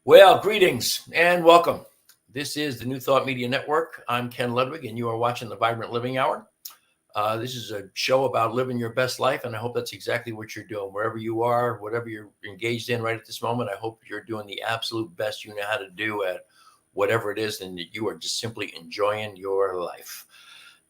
Well, greetings and welcome. This is the New Thought Media Network. I'm Ken Ludwig, and you are watching the Vibrant Living Hour. This is a show about living your best life, and I hope that's exactly what you're doing. Wherever you are, whatever you're engaged in right at this moment, I hope you're doing the absolute best you know how to do at whatever it is, and that you are just simply enjoying your life.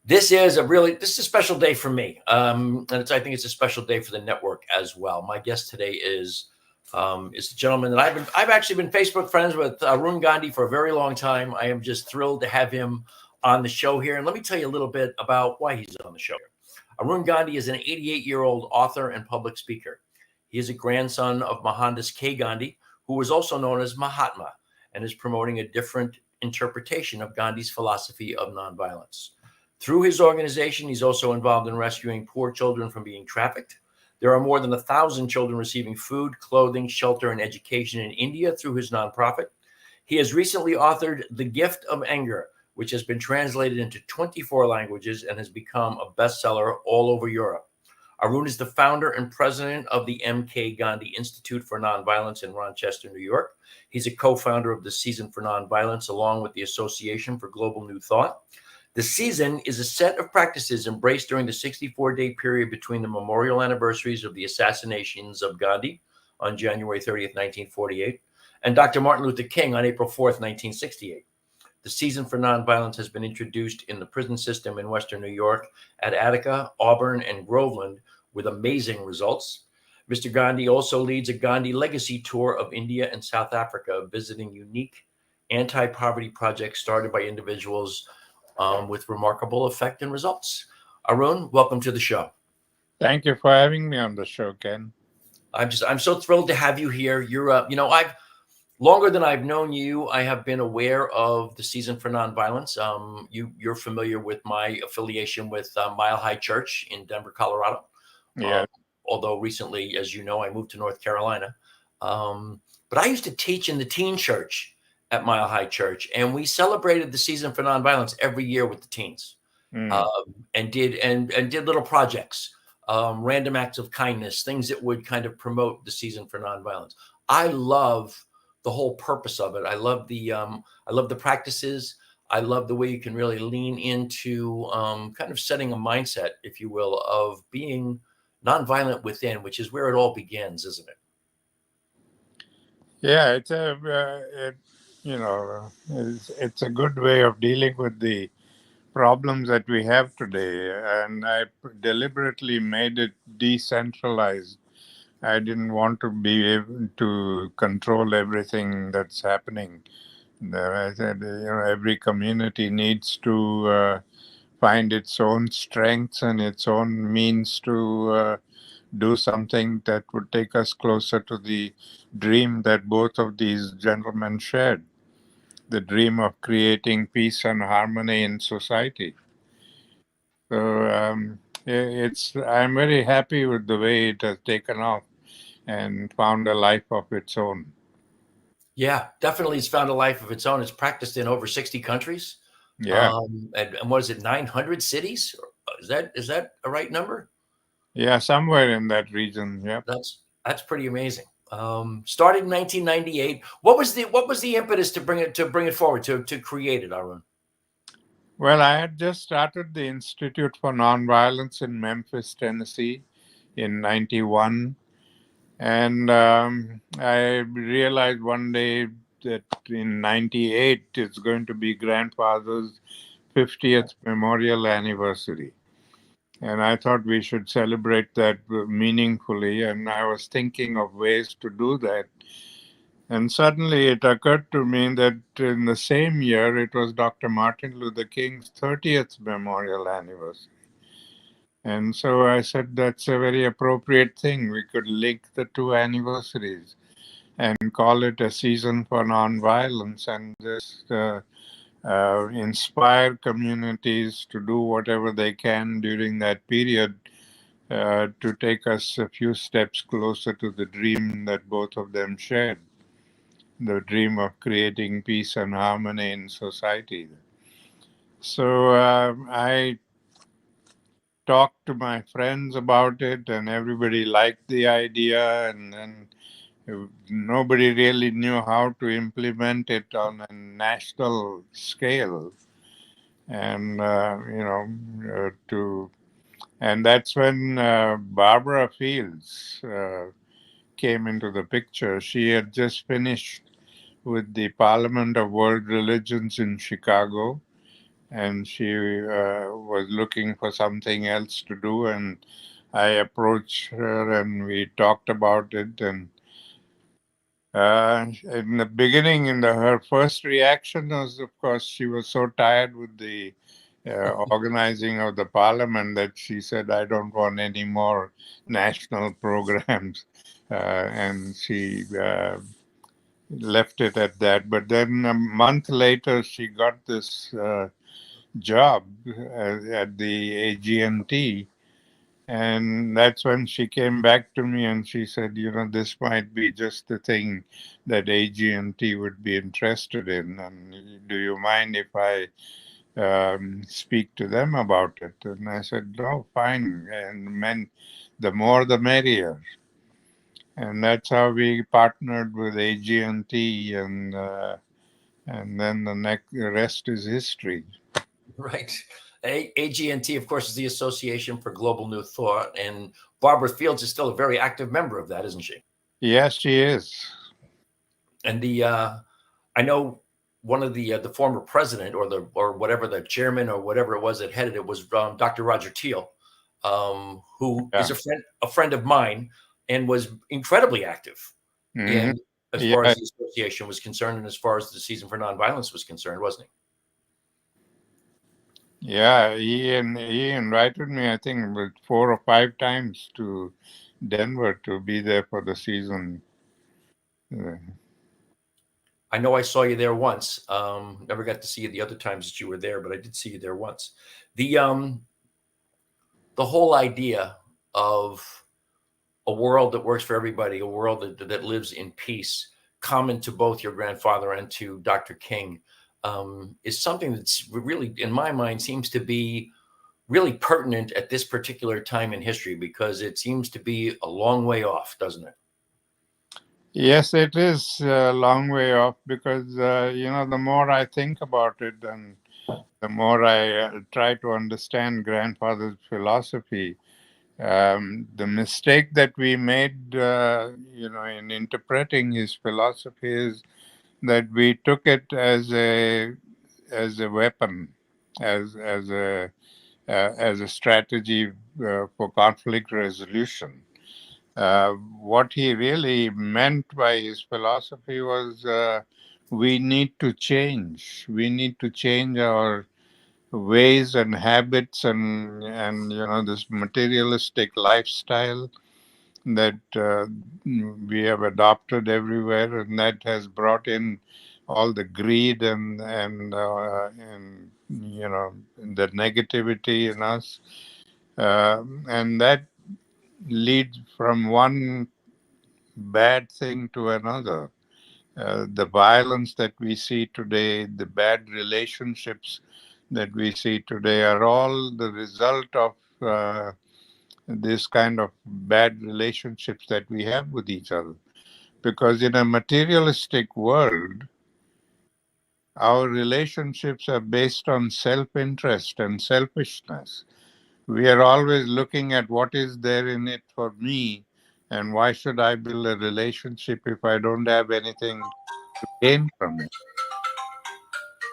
This is a special day for me, and I think it's a special day for the network as well. My guest today is a gentleman that I've actually been Facebook friends with, Arun Gandhi, for a very long time. I am just thrilled to have him on the show here, and let me tell you a little bit about why he's on the show. Arun Gandhi is an 88-year-old author and public speaker. He is a grandson of Mohandas K. Gandhi, who was also known as Mahatma, and is promoting a different interpretation of Gandhi's philosophy of nonviolence. Through his organization, he's also involved in rescuing poor children from being trafficked. There are more than 1,000 children receiving food, clothing, shelter, and education in India through his nonprofit. He has recently authored The Gift of Anger, which has been translated into 24 languages and has become a bestseller all over Europe. Arun is the founder and president of the M.K. Gandhi Institute for Nonviolence in Rochester, New York. He's a co-founder of the Season for Nonviolence, along with the Association for Global New Thought. The season is a set of practices embraced during the 64-day period between the memorial anniversaries of the assassinations of Gandhi on January 30th, 1948, and Dr. Martin Luther King on April 4th, 1968. The Season for Nonviolence has been introduced in the prison system in Western New York at Attica, Auburn, and Groveland with amazing results. Mr. Gandhi also leads a Gandhi Legacy Tour of India and South Africa, visiting unique anti-poverty projects started by individuals with remarkable effect and results. Arun, welcome to the show. Thank you for having me on the show, Ken. I'm so thrilled to have you here. You're, I've longer than I've known you, I have been aware of the Season for Nonviolence. You're familiar with my affiliation with Mile High Church in Denver, Colorado. Yeah. Although recently, as you know, I moved to North Carolina. But I used to teach in the teen church at Mile High Church, and we celebrated the Season for Nonviolence every year with the teens, and did little projects, random acts of kindness, things that would kind of promote the Season for Nonviolence. I love the whole purpose of it. I love the practices. I love the way you can really lean into kind of setting a mindset, if you will, of being nonviolent within, which is where it all begins, isn't it? Yeah, it's a good way of dealing with the problems that we have today, and I deliberately made it decentralized. I didn't want to be able to control everything that's happening. I said, every community needs to find its own strengths and its own means to do something that would take us closer to the dream that both of these gentlemen shared, the dream of creating peace and harmony in society. So I'm very happy with the way it has taken off and found a life of its own. Yeah, definitely. It's found a life of its own. It's practiced in over 60 countries. Yeah. And what is it, 900 cities? Is that a right number? Yeah, somewhere in that region. Yeah. That's pretty amazing. Started in 1998. What was the impetus to bring it forward, to create it, Arun? Well, I had just started the Institute for Nonviolence in Memphis, Tennessee in 91. And I realized one day that in 98 it's going to be grandfather's 50th memorial anniversary. And I thought we should celebrate that meaningfully. And I was thinking of ways to do that. And suddenly it occurred to me that in the same year, it was Dr. Martin Luther King's 30th memorial anniversary. And so I said that's a very appropriate thing. We could link the two anniversaries and call it a season for nonviolence and just inspire communities to do whatever they can during that period to take us a few steps closer to the dream that both of them shared, the dream of creating peace and harmony in society. So I talked to my friends about it, and everybody liked the idea. And then Nobody really knew how to implement it on a national scale, and and that's when Barbara Fields came into the picture. She had just finished with the Parliament of World Religions in Chicago, and she was looking for something else to do. And I approached her, and we talked about it. And in the beginning, her first reaction was, of course, she was so tired with the organizing of the parliament that she said, "I don't want any more national programs," and she left it at that. But then a month later, she got this job at the AGNT. And that's when she came back to me and she said, this might be just the thing that AGNT would be interested in. And do you mind if I speak to them about it? And I said, no, fine. And meant the more the merrier. And that's how we partnered with AGNT, and then the rest is history. Right. AGNT, of course, is the Association for Global New Thought, and Barbara Fields is still a very active member of that, isn't she? Yes, she is. And I know one of the former president or whatever, the chairman or whatever it was that headed it was Dr. Roger Teal, who is a friend of mine and was incredibly active in as far as the association was concerned and as far as the Season for Nonviolence was concerned, wasn't he? Yeah, he invited me, I think, 4 or 5 times to Denver to be there for the season. I know I saw you there once. Never got to see you the other times that you were there, but I did see you there once. The whole idea of a world that works for everybody, a world that lives in peace, common to both your grandfather and to Dr. King, is something that's really, in my mind, seems to be really pertinent at this particular time in history, because it seems to be a long way off, doesn't it? Yes, it is a long way off because, the more I think about it and the more I try to understand grandfather's philosophy, the mistake that we made, in interpreting his philosophy is that we took it as a weapon, as a strategy for conflict resolution. What he really meant by his philosophy was we need to change. We need to change our ways and habits and this materialistic lifestyle that we have adopted everywhere, and that has brought in all the greed and the negativity in us, and that leads from one bad thing to another. The violence that we see today, the bad relationships that we see today are all the result of this kind of bad relationships that we have with each other. Because in a materialistic world, our relationships are based on self-interest and selfishness. We are always looking at what is there in it for me, and why should I build a relationship if I don't have anything to gain from it?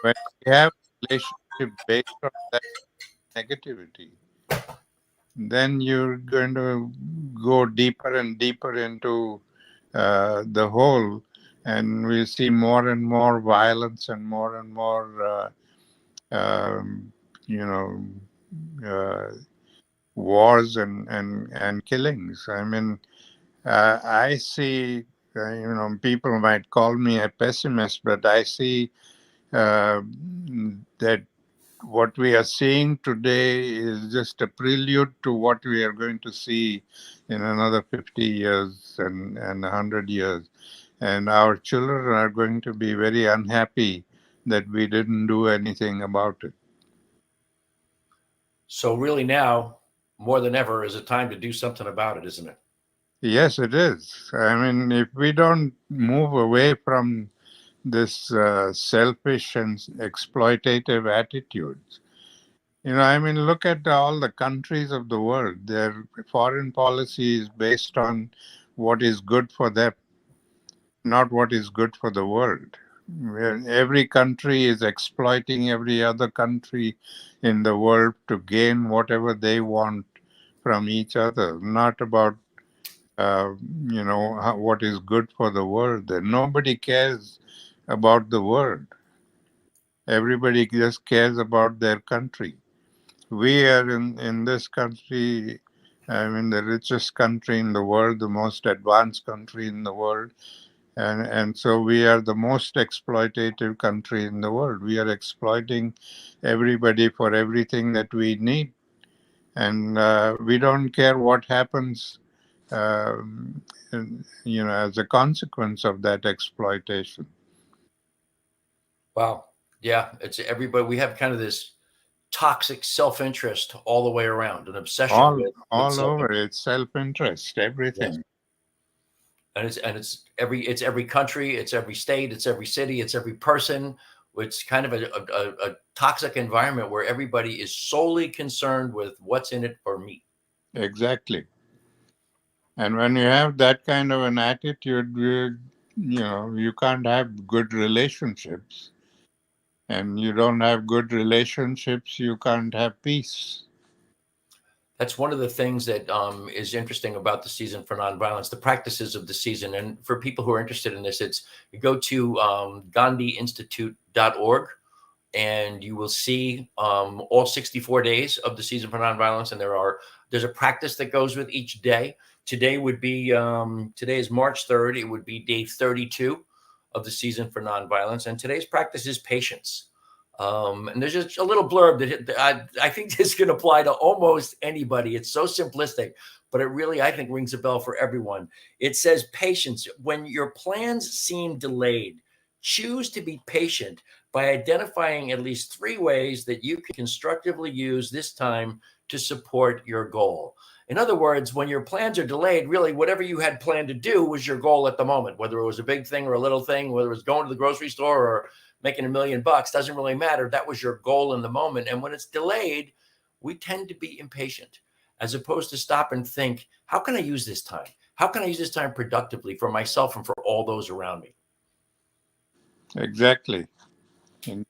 When we have a relationship based on that negativity, then you're going to go deeper and deeper into the hole, and we'll see more and more violence and more you know, uh, wars and killings. I mean, I see, people might call me a pessimist, but I see that what we are seeing today is just a prelude to what we are going to see in another 50 years and 100 years. And our children are going to be very unhappy that we didn't do anything about it. So really now, more than ever, is a time to do something about it, isn't it? Yes, it is. I mean, if we don't move away from this selfish and exploitative attitudes, I mean, look at all the countries of the world. Their foreign policy is based on what is good for them, not what is good for the world. Where every country is exploiting every other country in the world to gain whatever they want from each other, not about uh, what is good for the world. And nobody cares about the world. Everybody just cares about their country. We are in this country, I mean, the richest country in the world, the most advanced country in the world. And so we are the most exploitative country in the world. We are exploiting everybody for everything that we need. And we don't care what happens, as a consequence of that exploitation. Wow. Yeah, it's everybody. We have kind of this toxic self-interest all the way around, an obsession with All over, self-interest. it's self-interest, Yes. everything. And it's every country, it's every state, it's every city, it's every person. It's kind of a toxic environment where everybody is solely concerned with what's in it for me. Exactly. And when you have that kind of an attitude, you can't have good relationships. And you don't have good relationships, you can't have peace. That's one of the things that is interesting about the season for nonviolence, the practices of the season. And for people who are interested in this, it's you go to GandhiInstitute.org and you will see all 64 days of the season for nonviolence. And there's a practice that goes with each day. Today is March 3rd. It would be day 32 of the season for nonviolence. And today's practice is patience. And there's just a little blurb that I think this can apply to almost anybody. It's so simplistic, but it really, I think, rings a bell for everyone. It says patience. When your plans seem delayed, choose to be patient by identifying at least 3 ways that you can constructively use this time to support your goal. In other words, when your plans are delayed, really whatever you had planned to do was your goal at the moment, whether it was a big thing or a little thing, whether it was going to the grocery store or making $1 million, doesn't really matter. That was your goal in the moment. And when it's delayed, we tend to be impatient as opposed to stop and think, how can I use this time? How can I use this time productively for myself and for all those around me? Exactly. And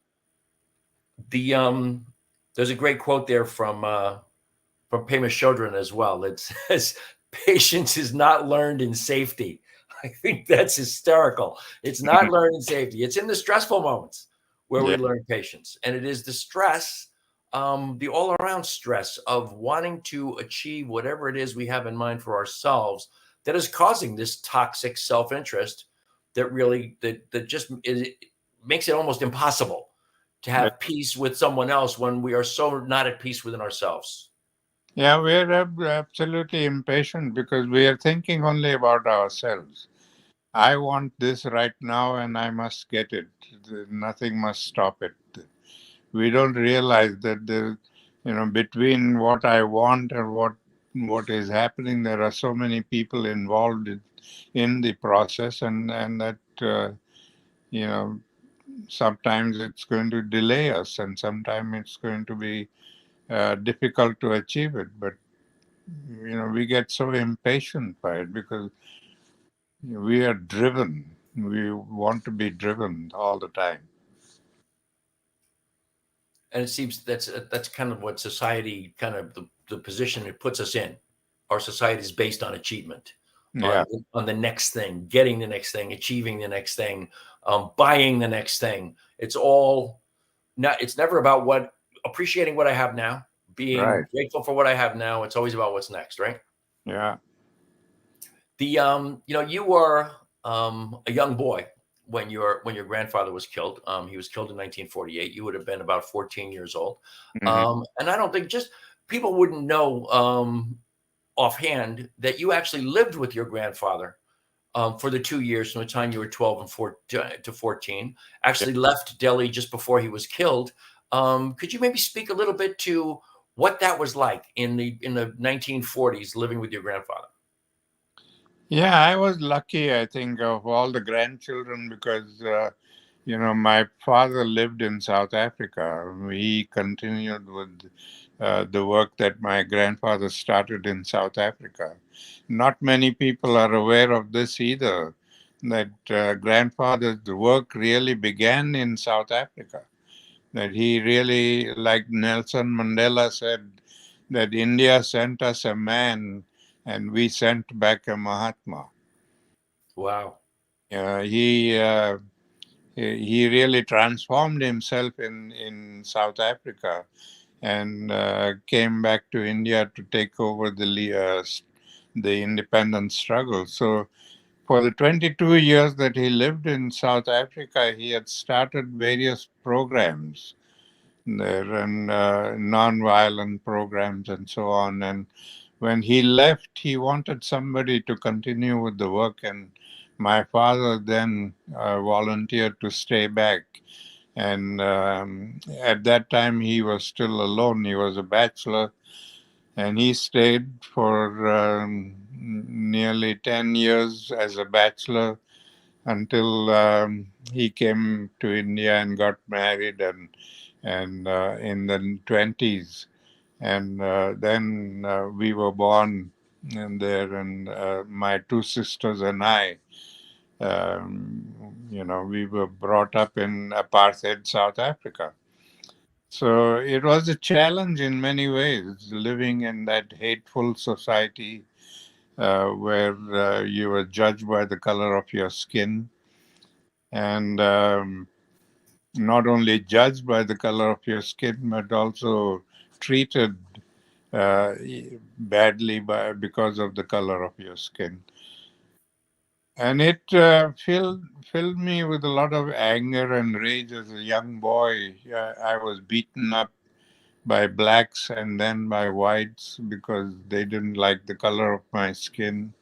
There's a great quote there from Pema Chodron as well. It says, "Patience is not learned in safety." I think that's hysterical. It's not learned in safety. It's in the stressful moments where we yeah, learn patience, and it is the stress, the all-around stress of wanting to achieve whatever it is we have in mind for ourselves that is causing this toxic self-interest that really that just makes it almost impossible to have peace with someone else when we are so not at peace within ourselves. yeah, we're absolutely impatient because we are thinking only about ourselves. I want this right now and I must get it. Nothing must stop it. We don't realize that between what I want and what is happening, there are so many people involved in the process, and that you know sometimes it's going to delay us, and sometimes it's going to be difficult to achieve it. But we get so impatient by it because we are driven. We want to be driven all the time. And it seems that's kind of what society, kind of the position it puts us in. Our society is based on achievement, Yeah, on the next thing, getting the next thing, achieving the next thing, buying the next thing. It's all not. It's never about what appreciating what I have now, being right. grateful for what I have now. It's always about what's next, right? Yeah, You were a young boy when your grandfather was killed. He was killed in 1948. You would have been about 14 years old. hmm And I don't think just people wouldn't know offhand that you actually lived with your grandfather for the 2 years from the time you were 12 and 14. yeah. Actually left Delhi just before he was killed. Could you maybe speak a little bit to what that was like in the 1940s living with your grandfather? Yeah, I was lucky, I think, of all the grandchildren because, my father lived in South Africa. He continued with the work that my grandfather started in South Africa. Not many people are aware of this either, that grandfather's work really began in South Africa. That he really, like Nelson Mandela said, that India sent us a man and we sent back a Mahatma. Wow. Uh, he uh, he really transformed himself in South Africa and came back to India to take over the independence struggle. So for the 22 years that he lived in South Africa, he had started various programs there and non-violent programs and so on. And when he left, he wanted somebody to continue with the work, and my father then volunteered to stay back. And at that time, he was still alone. He was a bachelor, and he stayed for nearly 10 years as a bachelor until he came to India and got married, and in the 20s. And then we were born in there, and my two sisters and I, we were brought up in apartheid South Africa. So it was a challenge in many ways, living in that hateful society where you were judged by the color of your skin, and not only judged by the color of your skin, but also treated uh, badly because of the color of your skin. And it filled me with a lot of anger and rage as a young boy. I was beaten up by blacks and then by whites because they didn't like the color of my skin,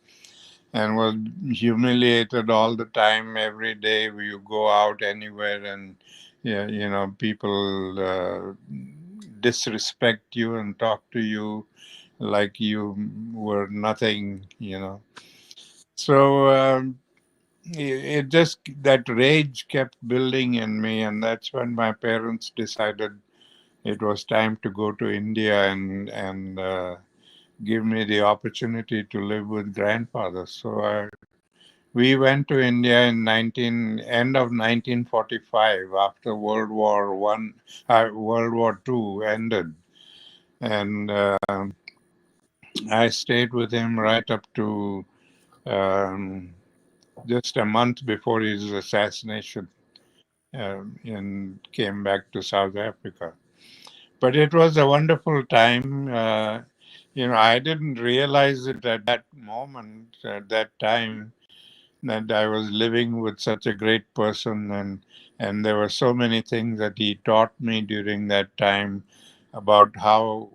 and was humiliated all the time. Every day you go out anywhere and yeah, people disrespect you and talk to you like you were nothing. So it just, that rage kept building in me, and that's when my parents decided it was time to go to India and give me the opportunity to live with grandfather. So we went to India in end of 1945 after World War II ended, and I stayed with him right up to um, just a month before his assassination, and came back to South Africa. But it was a wonderful time. I didn't realize it at that moment, at that time, that I was living with such a great person, and there were so many things that he taught me during that time about how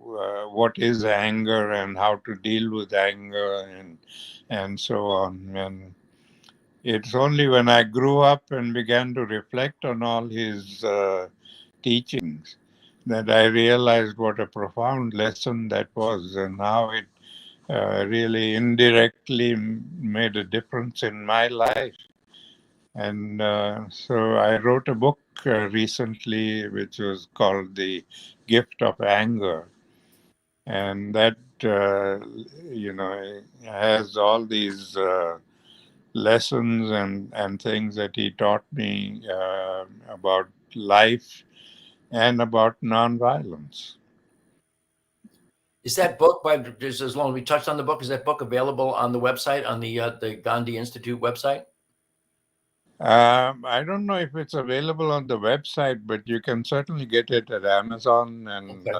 what is anger and how to deal with anger and so on. And it's only when I grew up and began to reflect on all his teachings that I realized what a profound lesson that was, and how it really indirectly made a difference in my life. And so I wrote a book recently which was called The Gift of Anger. And that, has all these lessons and things that he taught me about life and about nonviolence. Is that book by just as long as we touched on the book? Is that book available on the website, on the Gandhi Institute website? I don't know if it's available on the website, but you can certainly get it at Amazon Okay.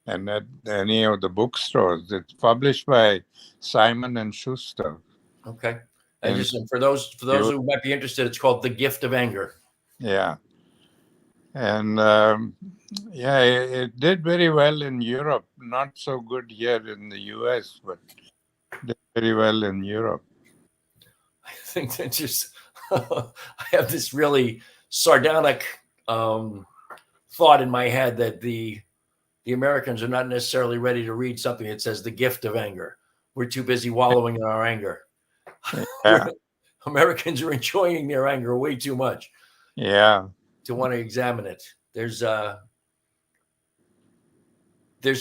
and at any of the bookstores. It's published by Simon and Schuster. Okay. I In just for those US. who might be interested, it's called The Gift of Anger. Yeah, and yeah, it did very well in Europe. Not so good here in the US, but did very well in Europe. I think that just I have this really sardonic thought in my head that the Americans are not necessarily ready to read something that says the gift of anger. We're too busy wallowing in our anger. Yeah. Americans are enjoying their anger way too much Yeah. to want to examine it. There's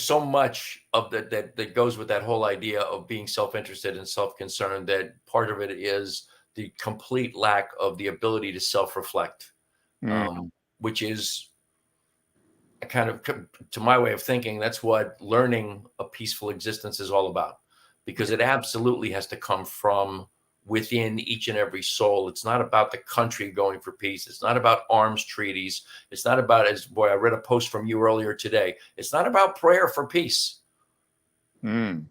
so much of that goes with that whole idea of being self-interested and self-concerned, that part of it is the complete lack of the ability to self-reflect, Mm. which is a kind of, to my way of thinking, that's what learning a peaceful existence is all about, because it absolutely has to come from within each and every soul. It's not about the country going for peace. It's not about arms treaties. It's not about, as boy, I read a post from you earlier today. It's not about prayer for peace. Mm.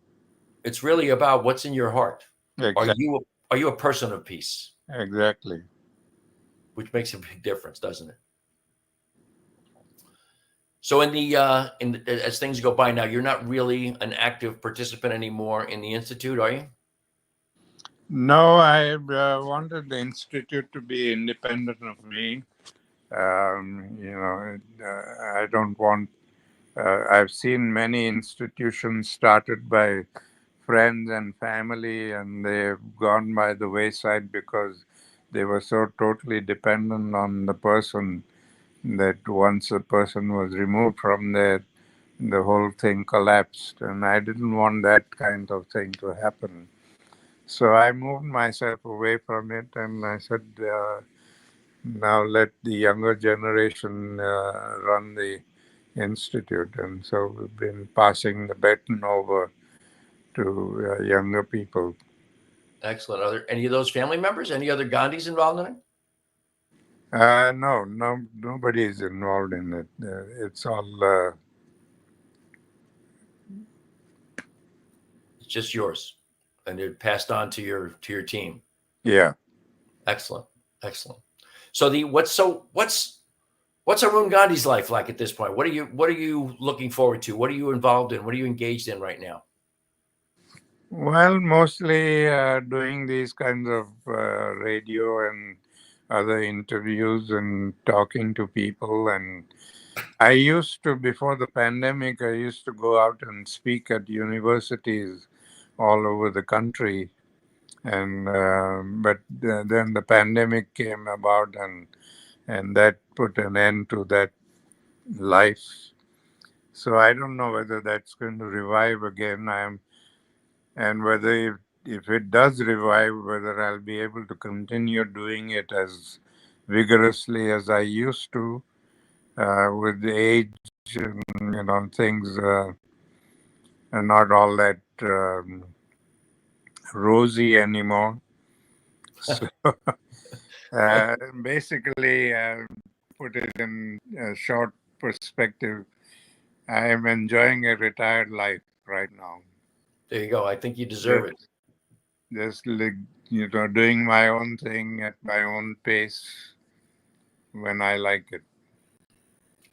It's really about what's in your heart. Exactly. Are you a person of peace? Exactly. Which makes a big difference, doesn't it? So as things go by now, you're not really an active participant anymore in the Institute, are you? No, I wanted the institute to be independent of me. I don't want. I've seen many institutions started by friends and family, and they've gone by the wayside because they were so totally dependent on the person that once the person was removed from there, the whole thing collapsed. And I didn't want that kind of thing to happen. So I moved myself away from it, and I said, now let the younger generation run the institute. And so we've been passing the baton over to younger people. Excellent. Are there any of those family members, any other Gandhis involved in it? No, nobody is involved in it. It's all. It's just yours, and it passed on to your team. Yeah. Excellent, excellent. So what's Arun Gandhi's life like at this point? What are you looking forward to? What are you involved in? What are you engaged in right now? Well, mostly doing these kinds of radio and other interviews and talking to people. And I used to, before the pandemic, I used to go out and speak at universities all over the country. And but then the pandemic came about, and that put an end to that life. So I don't know whether that's going to revive again. And whether if it does revive, whether I'll be able to continue doing it as vigorously as I used to. With the age, and, things are not all that rosy anymore. So basically, put it in a short perspective, I am enjoying a retired life right now. There you go. I think you deserve it. Just like, doing my own thing at my own pace when I like it.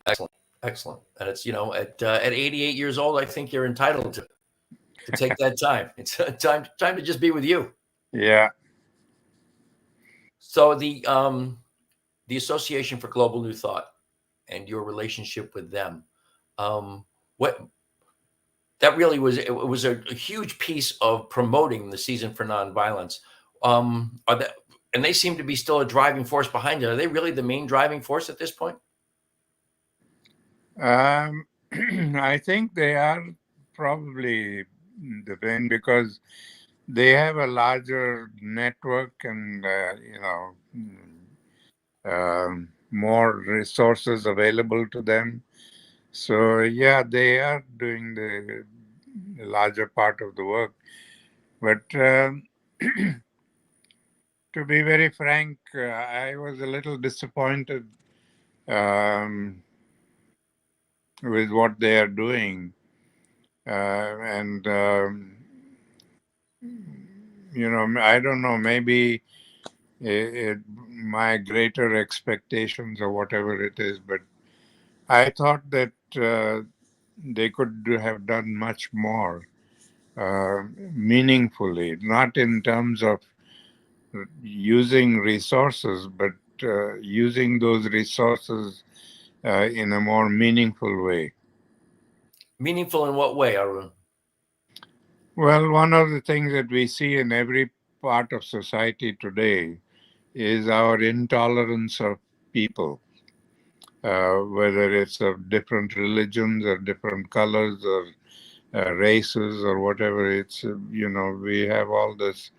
Excellent, excellent. And it's at 88 years old, I think you're entitled to take that time. It's time to just be with you. Yeah. So the Association for Global New Thought and your relationship with them, what that really was, it was a huge piece of promoting the season for nonviolence. And they seem to be still a driving force behind it. Are they really the main driving force at this point? I think they are probably the main, because they have a larger network and more resources available to them. So yeah, they are doing the larger part of the work. But to be very frank, I was a little disappointed um, with what they are doing. And I don't know, maybe my greater expectations or whatever it is, but I thought that they could have done much more meaningfully, not in terms of using resources, but using those resources in a more meaningful way. Meaningful in what way, Arun? Well, one of the things that we see in every part of society today is our intolerance of people, whether it's of different religions or different colors or races or whatever. It's, we have all this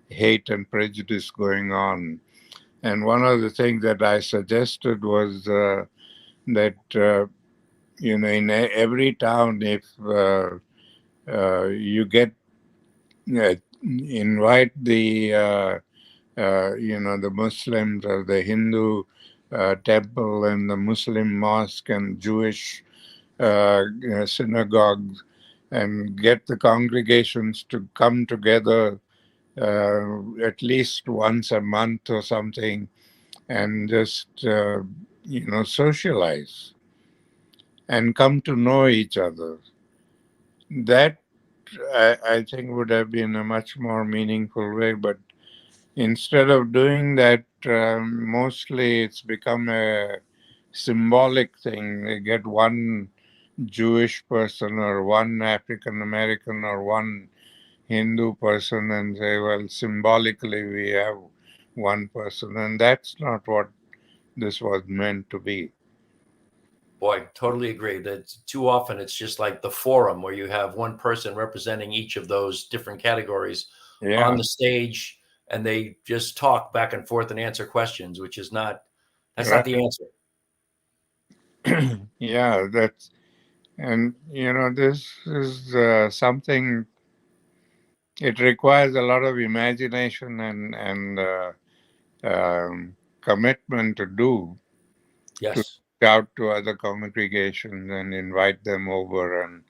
hate and prejudice going on. And one of the things that I suggested was that, in every town, if you get, invite the Muslims or the Hindu temple and the Muslim mosque and Jewish synagogues, and get the congregations to come together at least once a month or something, and just socialize and come to know each other. That I think would have been a much more meaningful way. But instead of doing that, mostly it's become a symbolic thing. They get one Jewish person or one African American or one Hindu person and say, well, symbolically we have one person. And that's not what this was meant to be. Boy, totally agree. That too often it's just like the forum where you have one person representing each of those different categories on the stage, and they just talk back and forth and answer questions, which is not the answer. Yeah, and this is something. It requires a lot of imagination and commitment to do. Yes. To reach out to other congregations and invite them over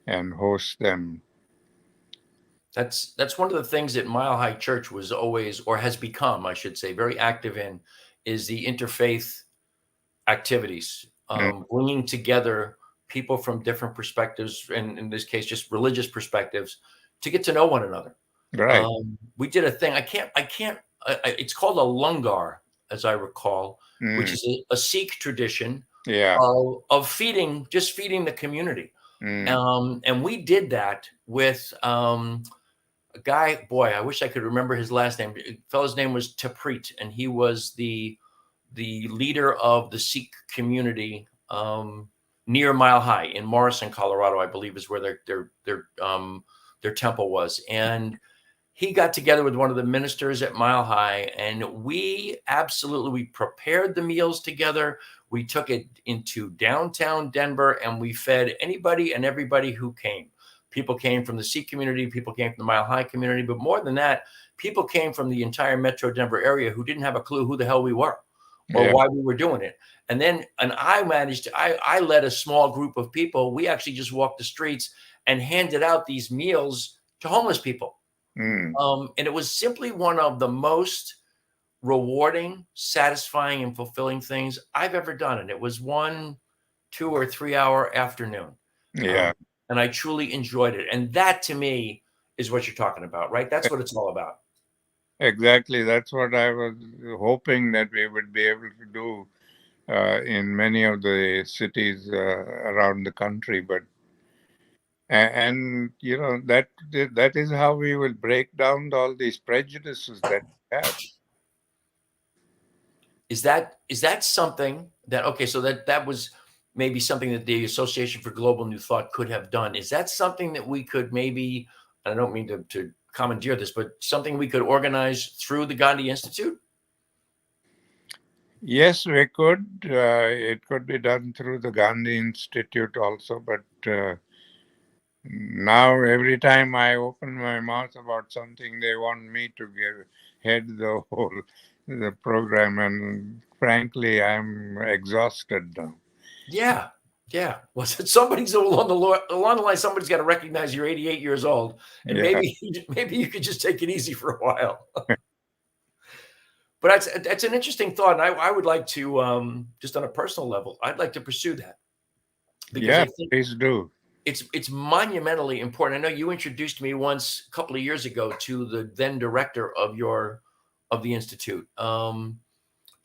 and host them. That's one of the things that Mile High Church was always, or has become, I should say, very active in, is the interfaith activities, bringing together people from different perspectives, and in this case, just religious perspectives, to get to know one another. Right. We did a thing. It's called a lungar, as I recall, which is a Sikh tradition of feeding the community. And we did that with a guy, boy, I wish I could remember his last name. The fellow's name was Taprit, and he was the leader of the Sikh community near Mile High in Morrison, Colorado, I believe is where their temple was. And he got together with one of the ministers at Mile High, and we prepared the meals together. We took it into downtown Denver, and we fed anybody and everybody who came. People came from the Sikh community, people came from the Mile High community, but more than that, people came from the entire Metro Denver area who didn't have a clue who the hell we were or why we were doing it. And I led a small group of people. We actually just walked the streets and handed out these meals to homeless people. And it was simply one of the most rewarding, satisfying, and fulfilling things I've ever done. And it was 1, 2, or 3 hour afternoon. And I truly enjoyed it. And that, to me, is what you're talking about, right? That's what it's all about. Exactly. That's what I was hoping that we would be able to do in many of the cities around the country. But that is how we will break down all these prejudices that we have. Is that something that, okay, so that was maybe something that the Association for Global New Thought could have done. Is that something that we could maybe, I don't mean to commandeer this, but something we could organize through the Gandhi Institute? Yes, we could. It could be done through the Gandhi Institute also, but now every time I open my mouth about something, they want me to head the program, and frankly, I'm exhausted now. Yeah. Well, somebody's along the line. Somebody's got to recognize you're 88 years old, and maybe you could just take it easy for a while. But that's an interesting thought, and I would like to, just on a personal level, I'd like to pursue that. Because I think please do. It's monumentally important. I know you introduced me once a couple of years ago to the then director of the institute to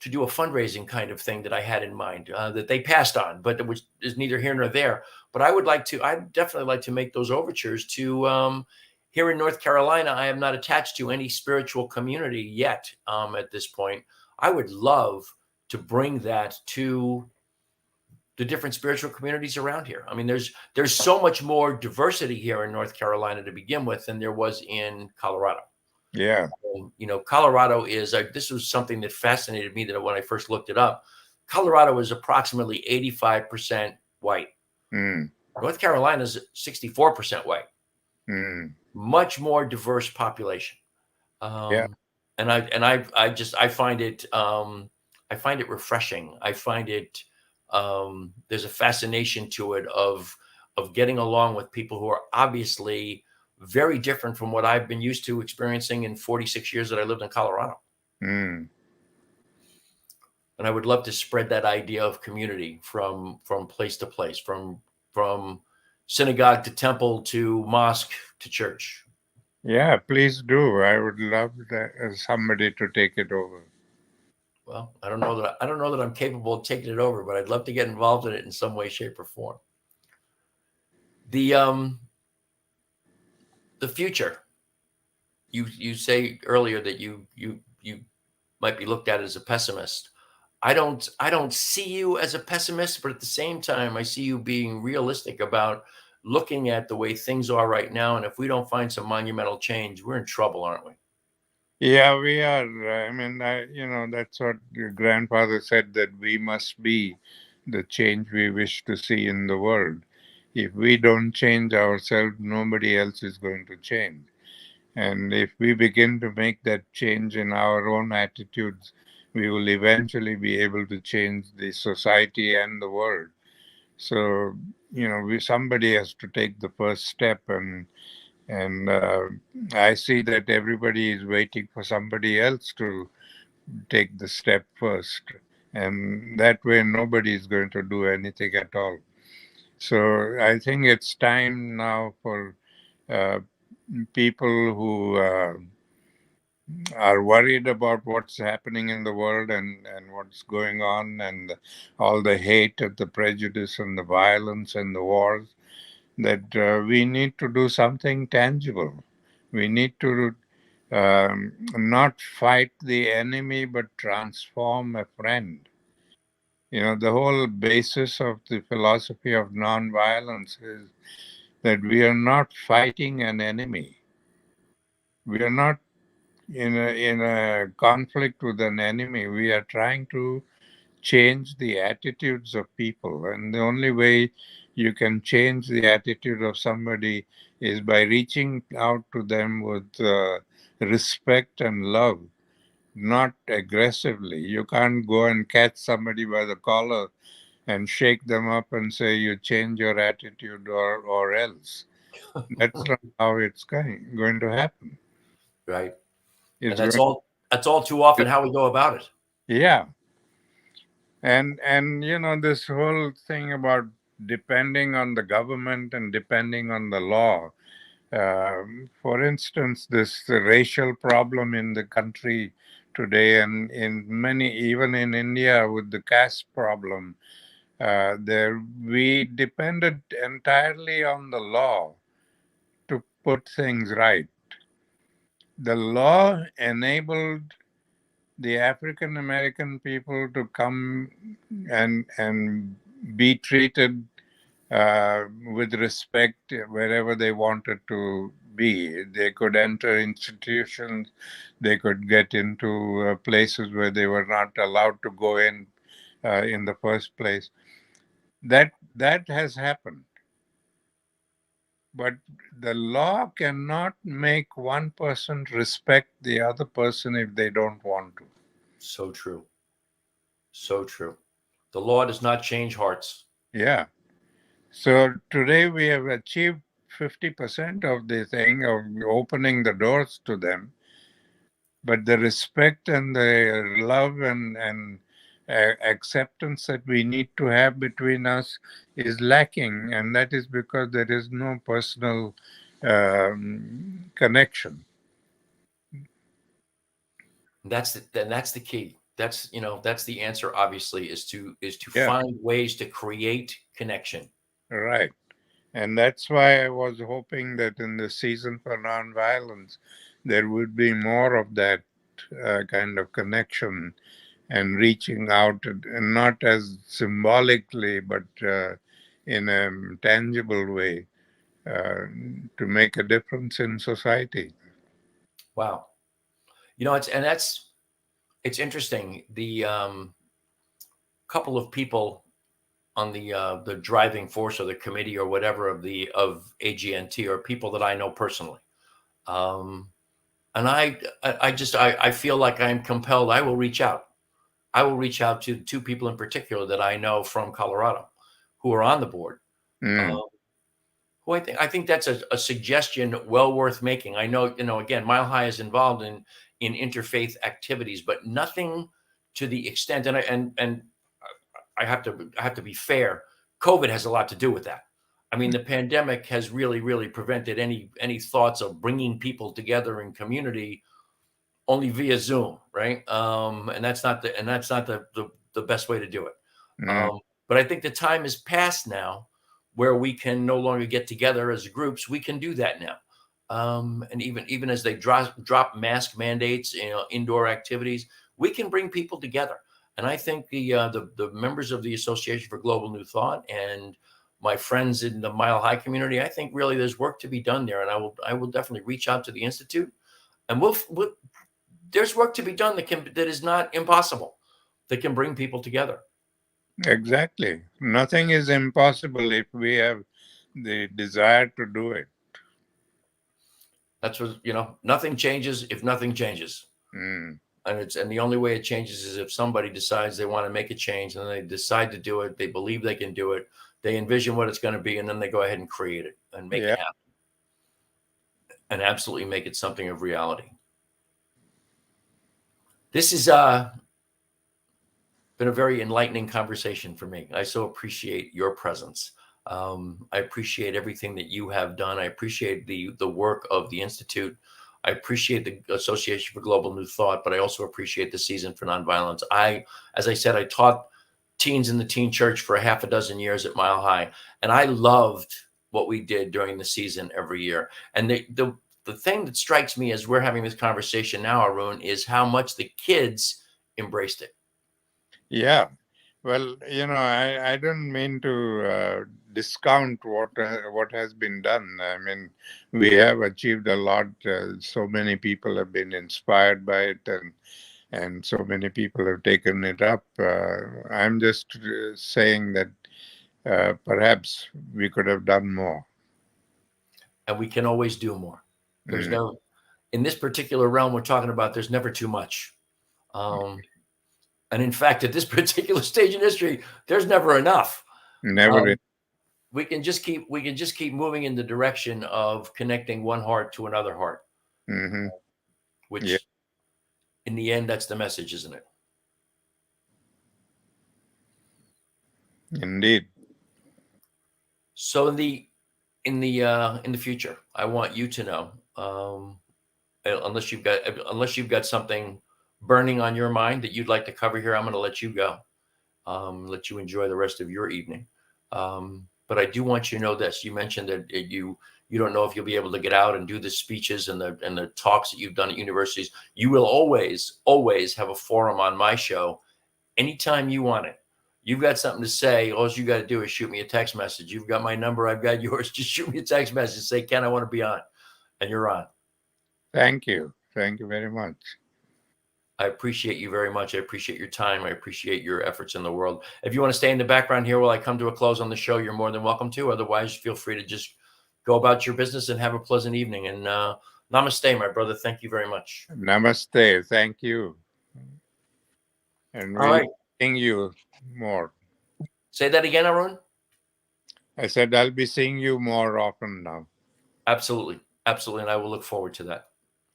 do a fundraising kind of thing that I had in mind that they passed on, but which is neither here nor there. But I'd definitely like to make those overtures to Here in North Carolina, I am not attached to any spiritual community yet. At this point, I would love to bring that to the different spiritual communities around here. I mean, there's so much more diversity here in North Carolina to begin with than there was in Colorado. Yeah. Colorado is, this was something that fascinated me that when I first looked it up. Colorado is approximately 85% white. North Carolina is 64% white. Much more diverse population. Yeah. And I find it refreshing. I find it there's a fascination to it of getting along with people who are obviously very different from what I've been used to experiencing in 46 years that I lived in Colorado. And I would love to spread that idea of community from place to place, from synagogue to temple to mosque to church. Yeah, please do. I would love somebody to take it over. Well, I don't know that I'm capable of taking it over, but I'd love to get involved in it in some way, shape, or form. The future. You say earlier that you might be looked at as a pessimist. I don't see you as a pessimist, but at the same time, I see you being realistic about looking at the way things are right now. And if we don't find some monumental change, we're in trouble, aren't we? Yeah, we are. I mean, that's what your grandfather said, that we must be the change we wish to see in the world. If we don't change ourselves, nobody else is going to change. And if we begin to make that change in our own attitudes, we will eventually be able to change the society and the world. So, somebody has to take the first step, and I see that everybody is waiting for somebody else to take the step first, and that way nobody is going to do anything at all. So I think it's time now for uh, people who are worried about what's happening in the world and what's going on, and all the hate and the prejudice and the violence and the wars, that we need to do something tangible. We need to not fight the enemy, but transform a friend. The whole basis of the philosophy of nonviolence is that we are not fighting an enemy. We are not in a conflict with an enemy. We are trying to change the attitudes of people. And the only way you can change the attitude of somebody is by reaching out to them with respect and love, not aggressively. You can't go and catch somebody by the collar and shake them up and say, you change your attitude or else. That's not how it's going to happen. Right. And It's that's going all too often how we go about it. Yeah. And this whole thing about depending on the government and depending on the law. For instance, this racial problem in the country today, and in many, even in India, with the caste problem, there we depended entirely on the law to put things right. The law enabled the African American people to come and be treated with respect wherever they wanted to be. They could enter institutions, they could get into places where they were not allowed to go in the first place. That has happened. But the law cannot make one person respect the other person if they don't want to. So true. So true. The law does not change hearts. Yeah. So today we have achieved 50% of the thing of opening the doors to them, but the respect and the love and acceptance that we need to have between us is lacking, and that is because there is no personal connection. That's the key. That's the answer. Obviously, is to Yeah, find ways to create connection. right. And that's why I was hoping that in the season for nonviolence, there would be more of that kind of connection and reaching out, and not as symbolically, but in a tangible way, uh, to make a difference in society. Wow. It's interesting. The couple of people on the driving force or the committee or whatever of AGNT are people that I know personally. Um, and I feel like I'm compelled. I will reach out. I will reach out to two people in particular that I know from Colorado who are on the board. Mm. Um, who I think that's a suggestion well worth making. I know, again, Mile High is involved in interfaith activities, but nothing to the extent, and I have to be fair. COVID has a lot to do with that. I mean, the pandemic has really, really prevented any thoughts of bringing people together in community only via Zoom, right? And that's not the best way to do it. Mm. Um, but I think the time is past now where we can no longer get together as groups. We can do that now. And even as they drop mask mandates, indoor activities, we can bring people together. And I think the members of the Association for Global New Thought and my friends in the Mile High community, I think really there's work to be done there. And I will definitely reach out to the Institute, and there's work to be done that is not impossible, that can bring people together. Exactly. Nothing is impossible if we have the desire to do it. That's what, nothing changes if nothing changes. Mm. And the only way it changes is if somebody decides they want to make a change, and they decide to do it. They believe they can do it. They envision what it's going to be, and then they go ahead and create it and make it Yeah. happen and absolutely make it something of reality. This has been a very enlightening conversation for me. I so appreciate your presence. I appreciate everything that you have done. I appreciate the work of the Institute. I appreciate the Association for Global New Thought, but I also appreciate the Season for Nonviolence. As I said, I taught teens in the teen church for a half a dozen years at Mile High, and I loved what we did during the season every year. And the thing that strikes me as we're having this conversation now, Arun, is how much the kids embraced it. Yeah. Well, I don't mean to discount what has been done. I mean, we have achieved a lot. So many people have been inspired by it, and so many people have taken it up. I'm just saying that perhaps we could have done more. And we can always do more. There's Mm. no, in this particular realm we're talking about, there's never too much. And in fact, at this particular stage in history, there's never enough. Never. We can just keep moving in the direction of connecting one heart to another heart, Mm-hmm. Yeah. which in the end, that's the message, isn't it? Indeed. So in the future, I want you to know, unless you've got something burning on your mind that you'd like to cover here, I'm going to let you go. Let you enjoy the rest of your evening. But I do want you to know this. You mentioned that you don't know if you'll be able to get out and do the speeches and the talks that you've done at universities. You will always have a forum on my show anytime you want it. You've got something to say. All you got to do is shoot me a text message. You've got my number. I've got yours. Just shoot me a text message. Say, Ken, I want to be on. And you're on. Thank you. Thank you very much. I appreciate you very much. I appreciate your time. I appreciate your efforts in the world. If you want to stay in the background here while I come to a close on the show, you're more than welcome to. Otherwise, feel free to just go about your business and have a pleasant evening. And namaste, my brother. Thank you very much. Namaste. Thank you. And All we'll right. seeing you more. Say that again, Arun. I said I'll be seeing you more often now. Absolutely. Absolutely. And I will look forward to that.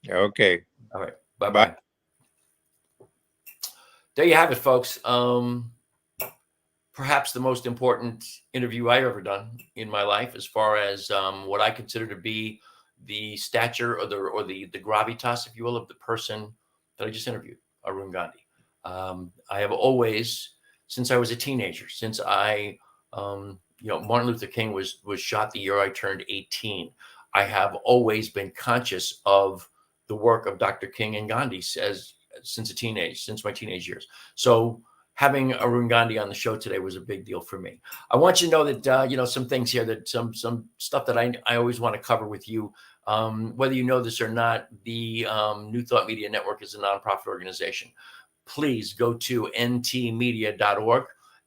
Okay. All right. Bye-bye. There you have it, folks. Perhaps the most important interview I've ever done in my life, as far as what I consider to be the stature or the gravitas, if you will, of the person that I just interviewed, Arun Gandhi. I have always, since I was a teenager, since I Martin Luther King was shot the year I turned 18. I have always been conscious of the work of Dr. King and Gandhi since my teenage years. So having Arun Gandhi on the show today was a big deal for me. I want you to know that, some things here, that some stuff that I always want to cover with you. Whether you know this or not, the New Thought Media Network is a nonprofit organization. Please go to ntmedia.org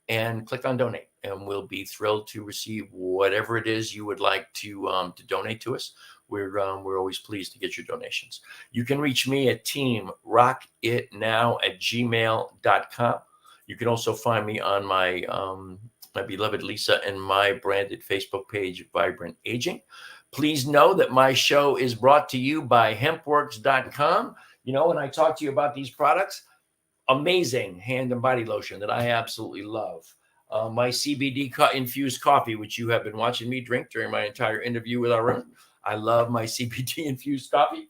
and click on donate, and we'll be thrilled to receive whatever it is you would like to donate to us. We're always pleased to get your donations. You can reach me at teamrockitnow@gmail.com. You can also find me on my beloved Lisa and my branded Facebook page, Vibrant Aging. Please know that my show is brought to you by hempworks.com. When I talk to you about these products, amazing hand and body lotion that I absolutely love. My CBD infused coffee, which you have been watching me drink during my entire interview with Arun. I love my CBD infused coffee.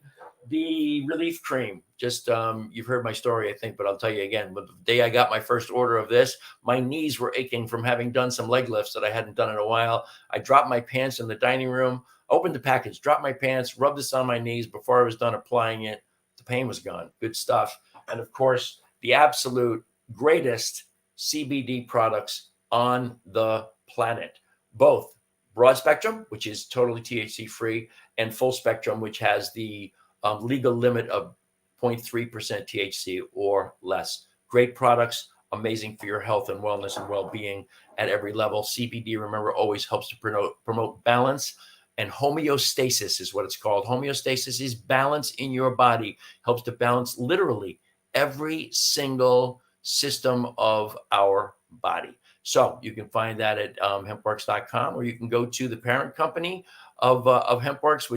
The relief cream, you've heard my story, I think, but I'll tell you again. But the day I got my first order of this, my knees were aching from having done some leg lifts that I hadn't done in a while. I dropped my pants in the dining room, opened the package, dropped my pants, rubbed this on my knees. Before I was done applying it, the pain was gone. Good stuff. And of course, the absolute greatest CBD products on the planet, both broad spectrum, which is totally THC free, and full spectrum, which has the legal limit of 0.3% THC or less. Great products, amazing for your health and wellness and well-being at every level. CBD, remember, always helps to promote balance, and homeostasis is what it's called. Homeostasis is balance in your body, helps to balance literally every single system of our body. So you can find that at hempworks.com, or you can go to the parent company of Hempworks,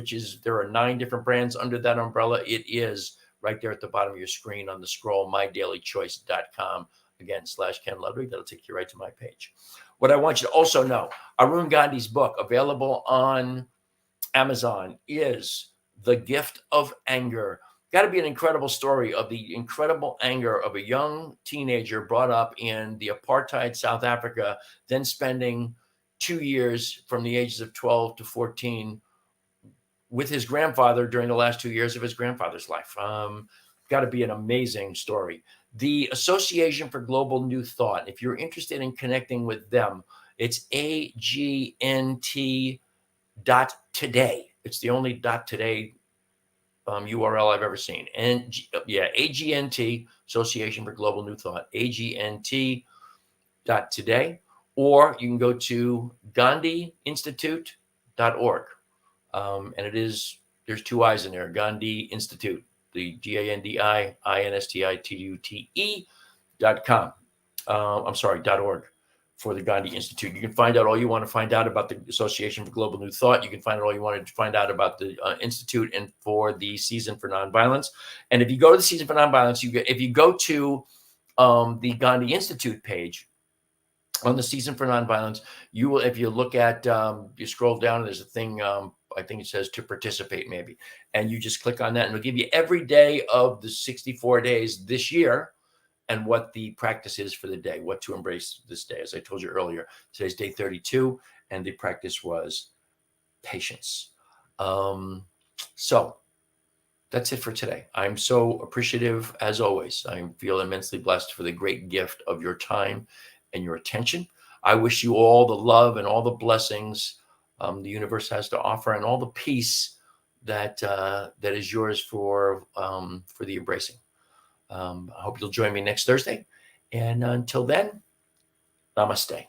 there are 9 different brands under that umbrella. It is right there at the bottom of your screen on the scroll, mydailychoice.com, again, /Ken Ludwig. That'll take you right to my page. What I want you to also know, Arun Gandhi's book, available on Amazon, is The Gift of Anger. Got to be an incredible story of the incredible anger of a young teenager brought up in the apartheid South Africa, then spending 2 years from the ages of 12 to 14 with his grandfather during the last 2 years of his grandfather's life. Got to be an amazing story. The Association for Global New Thought, if you're interested in connecting with them, it's agnt.today. It's the only .today URL I've ever seen. And AGNT, Association for Global New Thought, agnt.today, or you can go to gandhiinstitute.org. And there's 2 I's in there, Gandhi Institute, the GANDIINSTITUTE.com. .org. For the Gandhi Institute. You can find out all you want to find out about the Association for Global New Thought. You can find out all you want to find out about the Institute and for the Season for Nonviolence. And if you go to the Season for Nonviolence, if you go to the Gandhi Institute page on the Season for Nonviolence, you will, if you look at, you scroll down, and there's a thing, I think it says to participate maybe, and you just click on that, and it'll give you every day of the 64 days this year, and what the practice is for the day, what to embrace this day. As I told you earlier, today's day 32, and the practice was patience. So that's it for today. I'm so appreciative, as always. I feel immensely blessed for the great gift of your time and your attention. I wish you all the love and all the blessings the universe has to offer, and all the peace that is yours for the embracing. I hope you'll join me next Thursday. And until then, namaste.